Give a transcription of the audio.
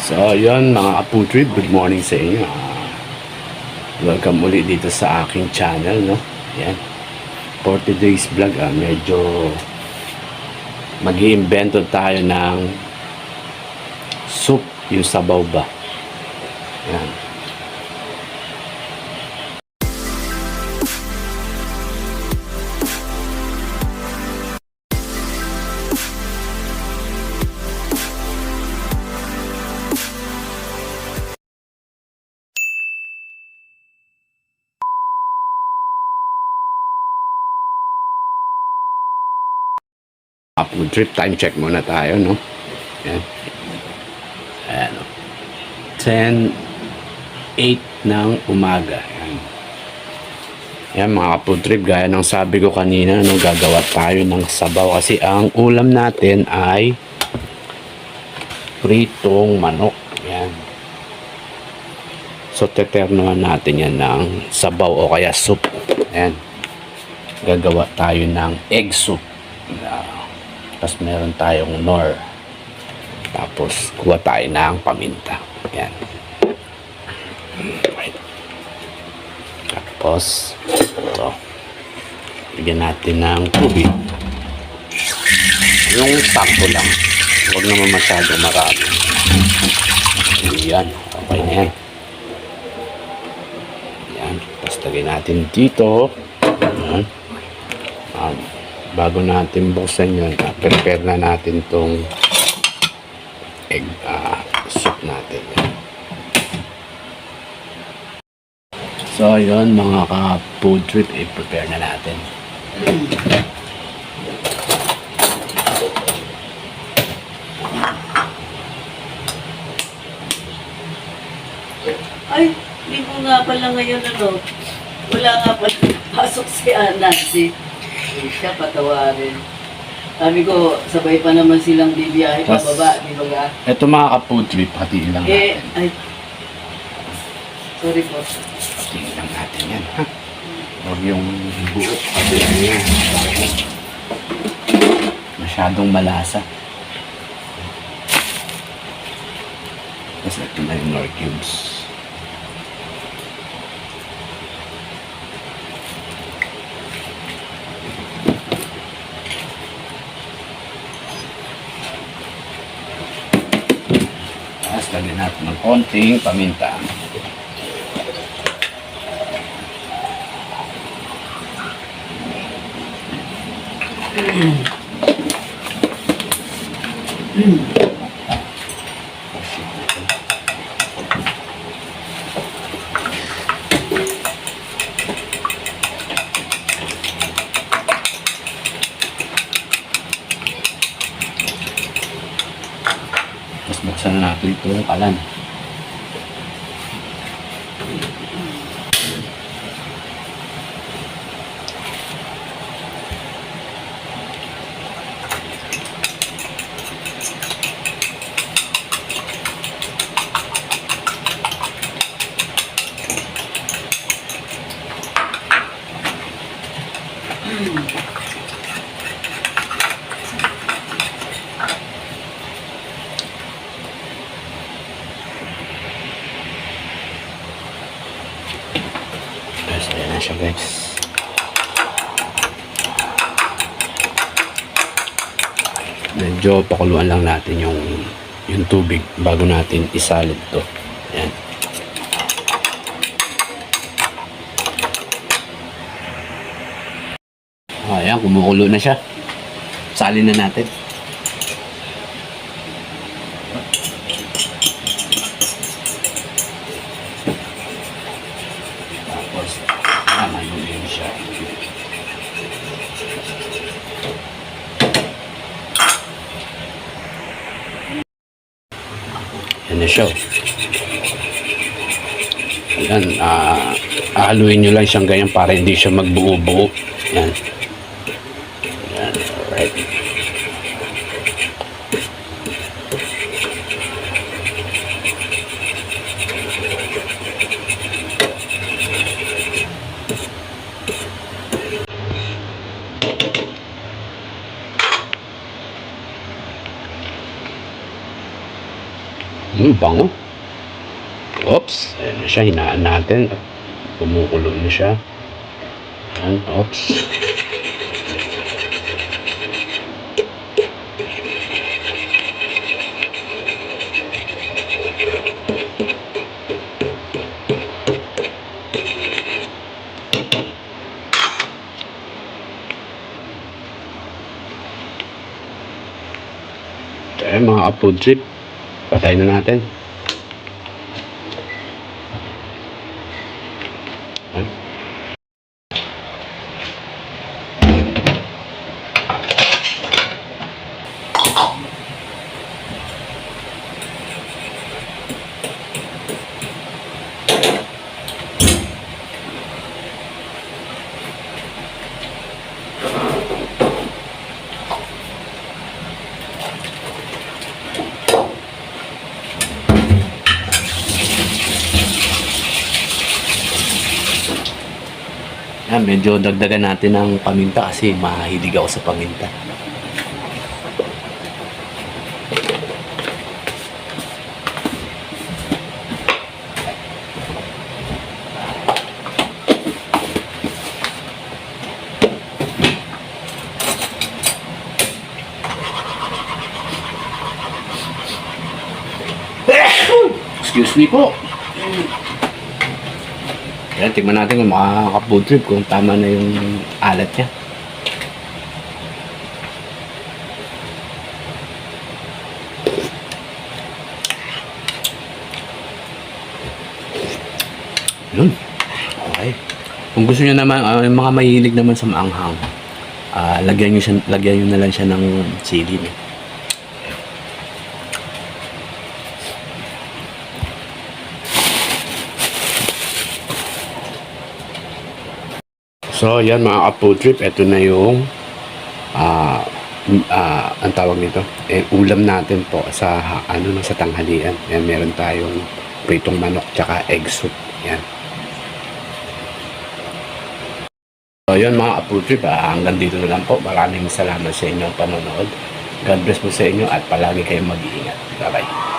So, yun mga kaputrip, good morning sa inyo. Welcome ulit dito sa aking channel, no? Yan. For today's vlog, medyo mag-iimbento tayo ng soup, yung sabaw ba. Yan. Food trip, time check muna tayo, no? Yan. Ayan, no? 10:08 ng umaga. Yan. Yan mga food trip, gaya ng sabi ko kanina, no, gagawa tayo ng sabaw kasi ang ulam natin ay pritong manok. Yan. So teternohan natin yan ng sabaw o kaya soup. Yan. Gagawa tayo ng egg soup. Tapos meron tayong nor. Tapos kuha tayo ng paminta. Yan. Right. Tapos ito. Bigyan natin ng tubig. Yung sakto lang. Huwag naman masyado marami. Yan. Okay na yan. Yan. Tapos lagay natin dito. Yan. Bago natin buksan yun, prepare na natin tong egg soup natin. So, yun mga ka-food trip, i-prepare na natin. Ay, hindi ko nga pala ngayon wala nga pala pasok si Nancy. Siya patawarin. Sabi ko, sabay pa naman silang bibiyahe pababa, di ba ga? Ito mga ka-food trip, hatiin lang natin. Ay, sorry po. Hatiin lang natin yan, ha? Huwag yung buo, hatiin yan. Masyadong malasa. Tapos ito na yung nor cubes. Lagyan natin ng konting paminta. Tapos buksan na natin ito yung kalan. Ayan na siya, guys. Medyo pakuluan lang natin yung tubig bago natin isalid to. Ayan. Ayan, kumukulo na siya. Salin na natin. Siya. Yan na siya. Ayan, haluin nyo lang siyang ganyan para hindi siya magbuo-buo. Yan. Yan, alright. Bango. Oops. Ayan na siya. Hinaan natin. Kumukulo na siya. Ayan. Oops. Ayan mga ka-food trip. Patay na natin. Ayan. Yan, medyo dagdagan natin ng paminta kasi mahilig ako sa paminta. Excuse me po. Yan, tignan natin kung makaka-food trip kung tama na yung alat niya. Yun. Okay. Kung gusto niyo naman, yung mga mahilig naman sa maanghang, lagyan niyo na lang siya ng sili. So, yan mga ka-food trip, ito na yung ang tawag nito, ulam natin po sa sa tanghalian. Yan, meron tayong pritong manok tsaka egg soup. Yan. So, yan mga ka-food trip, hanggang dito na lang po. Maraming salamat sa inyong panonood. God bless po sa inyo at palagi kayong mag-iingat. Bye-bye.